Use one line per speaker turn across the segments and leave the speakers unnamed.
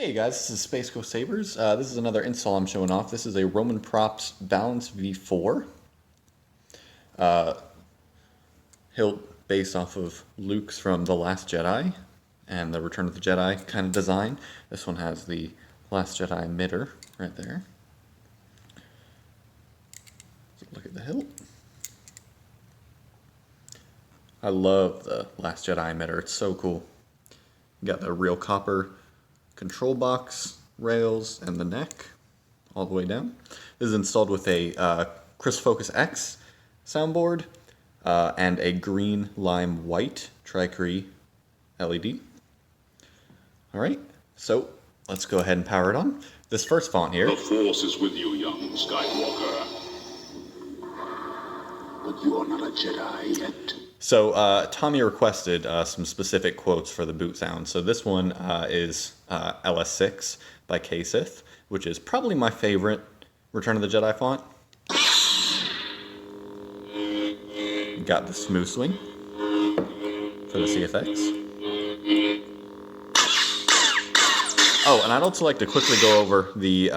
Hey guys, this is Space Coast Sabers. This is another install I'm showing off. This is a Roman Props Balance V4. Hilt based off of Luke's from The Last Jedi and the Return of the Jedi kind of design. This one has the Last Jedi emitter right there. So look at the hilt. I love the Last Jedi emitter. It's so cool. You got the real copper control box, rails, and the neck all the way down. This is installed with a Crisp Focus X soundboard and a green lime white Tri Cree LED. Alright, so let's go ahead and power it on. This first font here.
The Force is with you, young Skywalker. But you're not a Jedi yet.
So Tommy requested some specific quotes for the boot sound. So this one is LS6 by Sith, which is probably my favorite Return of the Jedi font. Got the smooth swing for the CFX. Oh, and I'd also like to quickly go over the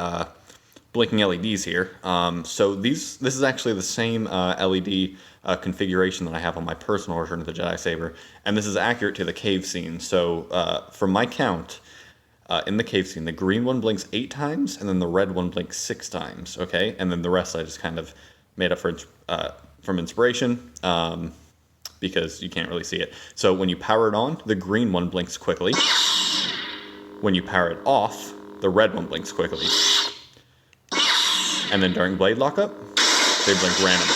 blinking LEDs here. So this is actually the same LED configuration that I have on my personal Return of the Jedi saber, and this is accurate to the cave scene. So from my count, in the cave scene, the green one blinks 8 times, and then the red one blinks 6 times, okay? And then the rest I just kind of made up from inspiration, because you can't really see it. So when you power it on, the green one blinks quickly. When you power it off, the red one blinks quickly. And then during blade lockup, they blink randomly.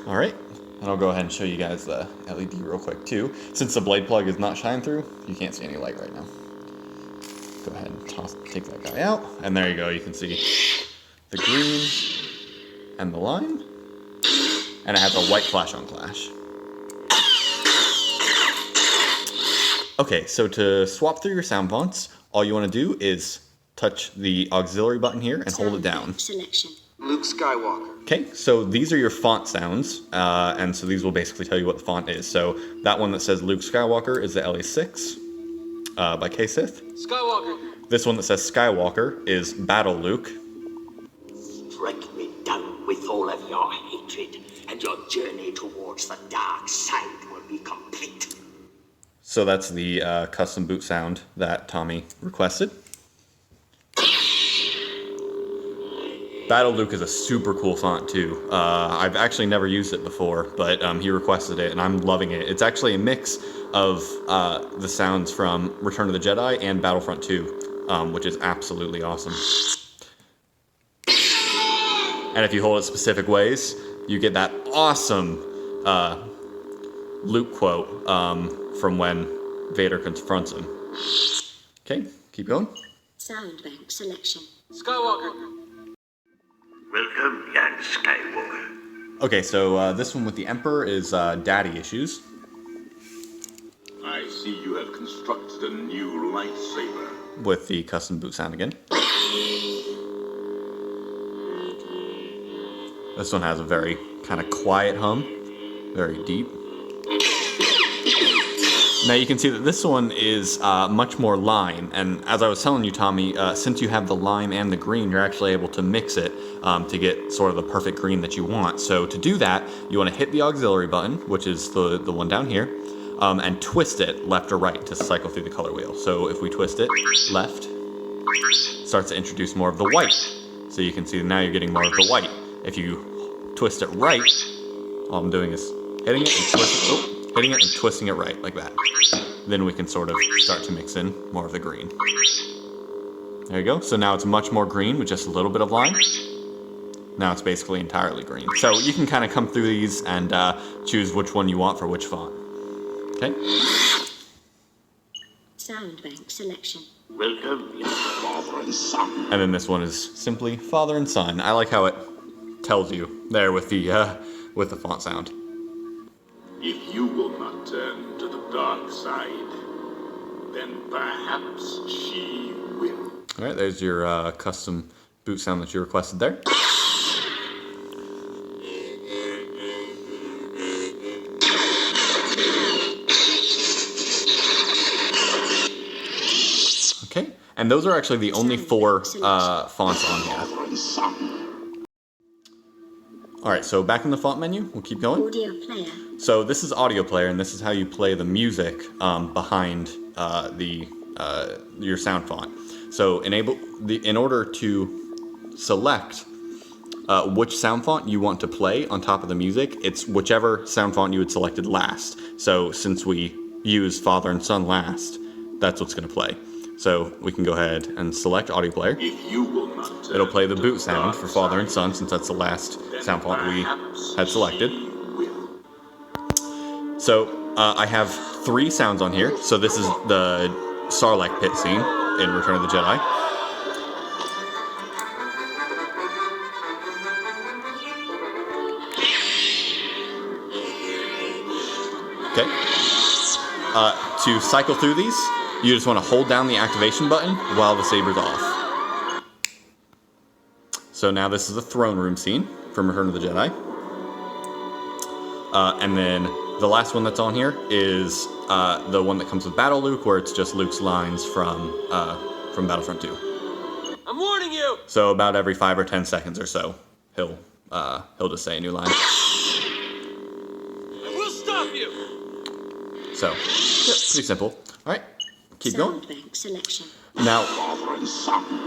Alright, and I'll go ahead and show you guys the LED real quick too. Since the blade plug is not shine through, you can't see any light right now. Go ahead and take that guy out, and there you go, you can see the green and the lime, and it has a white flash on clash. Okay, so to swap through your sound fonts, all you want to do is touch the auxiliary button here and hold it down.
Selection.
Luke Skywalker.
Okay, so these are your font sounds, and so these will basically tell you what the font is. So that one that says Luke Skywalker is the LA6 by Sith.
Skywalker.
This one that says Skywalker is Battle Luke.
Strike me down with all of your hatred, and your journey towards the dark side will be complete.
So that's the custom boot sound that Tommy requested. Battle Luke is a super cool font too. I've actually never used it before, but he requested it and I'm loving it. It's actually a mix of the sounds from Return of the Jedi and Battlefront 2, which is absolutely awesome. And if you hold it specific ways, you get that awesome Luke quote from when Vader confronts him. Okay, keep going.
Sound bank selection.
Skywalker.
Welcome, young Skywalker.
Okay, so this one with the Emperor is Daddy Issues.
I see you have constructed a new lightsaber.
With the custom boot sound again. This one has a very kind of quiet hum, very deep. Now you can see that this one is much more lime, and as I was telling you, Tommy, since you have the lime and the green, you're actually able to mix it to get sort of the perfect green that you want. So to do that, you want to hit the auxiliary button, which is the one down here, and twist it left or right to cycle through the color wheel. So if we twist it left, it starts to introduce more of the white. So you can see now you're getting more of the white. If you twist it right, all I'm doing is hitting it and twisting it right, like that. Then we can sort of start to mix in more of the green. There you go. So now it's much more green with just a little bit of lime. Now it's basically entirely green. So you can kind of come through these and choose which one you want for which font. Okay?
Sound bank selection.
Welcome,
Father and son.
And then this one is simply Father and Son. I like how it tells you there with the font sound.
If you will not turn to the dark side, then perhaps she will.
Alright, there's your custom boot sound that you requested there. And those are actually the only 4 fonts on here. Alright, so back in the font menu, we'll keep going.
Audio player.
So this is audio player, and this is how you play the music behind your sound font. So in order to select which sound font you want to play on top of the music, it's whichever sound font you had selected last. So since we use Father and Son last, that's what's going to play. So we can go ahead and select audio player.
If you will not
It'll play the
turn to
boot sound for Father and Son, since that's the last sound font we had selected. So I have 3 sounds on here. So this is the Sarlacc pit scene in Return of the Jedi. Okay. To cycle through these, you just want to hold down the activation button while the saber's off. So now this is a throne room scene from Return of the Jedi. And then the last one that's on here is the one that comes with Battle Luke, where it's just Luke's lines from Battlefront 2.
I'm warning you!
So about every 5 or 10 seconds or so, he'll just say a new line.
I will stop you!
So, yeah, pretty simple. All right, keep going.
Sound bank selection.
Now,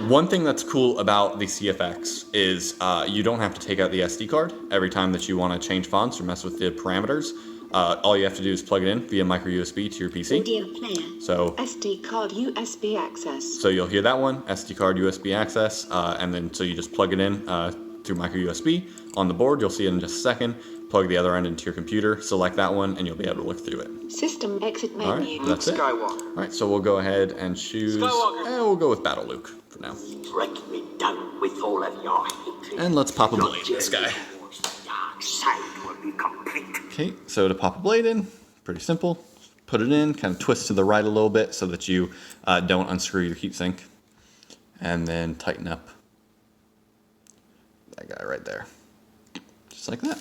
one thing that's cool about the CFX is you don't have to take out the SD card every time that you want to change fonts or mess with the parameters. All you have to do is plug it in via micro USB to your PC.
Audio player.
So
SD card USB access.
So you'll hear that one, SD card USB access, and then so you just plug it in through micro USB on the board. You'll see it in just a second. Plug the other end into your computer, select that one, and you'll be able to look through it.
System exit
All
menu.
right, that's it.
Skywalker.
All right, so we'll go ahead and choose.
Skywalker.
We'll go with Battle Luke for now.
Strike me down with all of your hatred.
And let's pop a
Your
blade in this
journey
guy.
towards the dark side will be complete.
Okay, so to pop a blade in, pretty simple. Put it in, kind of twist to the right a little bit so that you don't unscrew your heatsink. And then tighten up that guy right there. Just like that.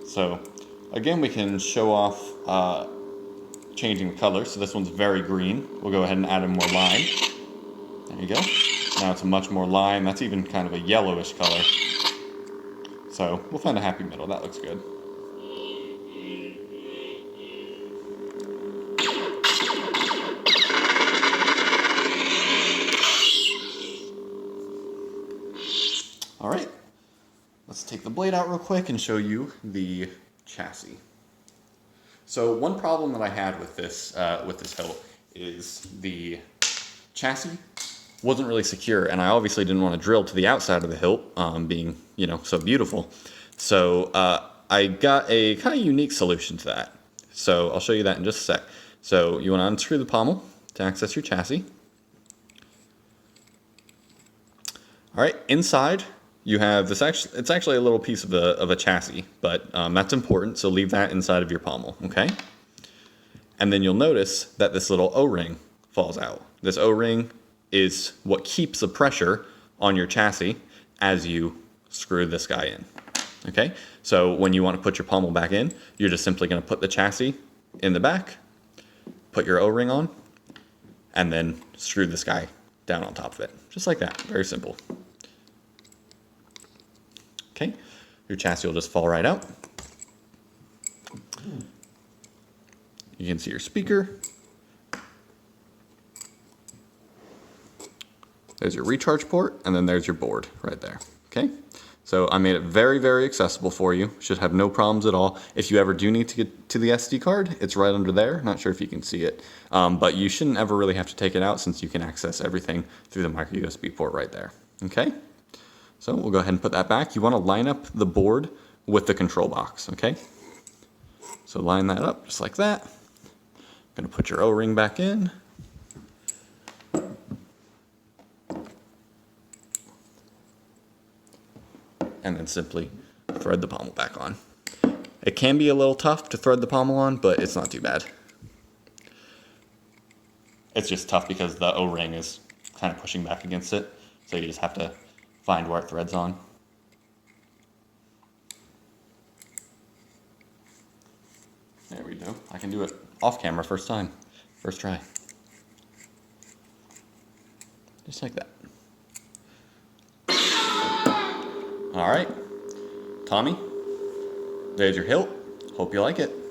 So, again, we can show off changing the color. So this one's very green. We'll go ahead and add in more lime. There you go. Now it's a much more lime. That's even kind of a yellowish color. So we'll find a happy middle. That looks good. All right. Let's take the blade out real quick and show you the chassis. So one problem that I had with this hilt is the chassis wasn't really secure, and I obviously didn't want to drill to the outside of the hilt, being so beautiful. So I got a kind of unique solution to that. So I'll show you that in just a sec. So you want to unscrew the pommel to access your chassis. All right, inside you have this. It's actually a little piece of a chassis, but that's important. So leave that inside of your pommel, okay? And then you'll notice that this little O-ring falls out. This O-ring is what keeps the pressure on your chassis as you screw this guy in, okay? So when you want to put your pommel back in, you're just simply going to put the chassis in the back, put your O-ring on, and then screw this guy down on top of it. Just like that, very simple. Okay, your chassis will just fall right out. You can see your speaker. There's your recharge port, and then there's your board right there, okay? So I made it very, very accessible for you. Should have no problems at all. If you ever do need to get to the SD card, it's right under there. Not sure if you can see it, but you shouldn't ever really have to take it out since you can access everything through the micro USB port right there, okay? So we'll go ahead and put that back. You want to line up the board with the control box, okay? So line that up just like that. Gonna put your O-ring back in. And then simply thread the pommel back on. It can be a little tough to thread the pommel on, but it's not too bad. It's just tough because the O-ring is kind of pushing back against it. So you just have to find where it threads on. There we go. I can do it off camera first time. First try. Just like that. All right, Tommy, there's your hilt. Hope you like it.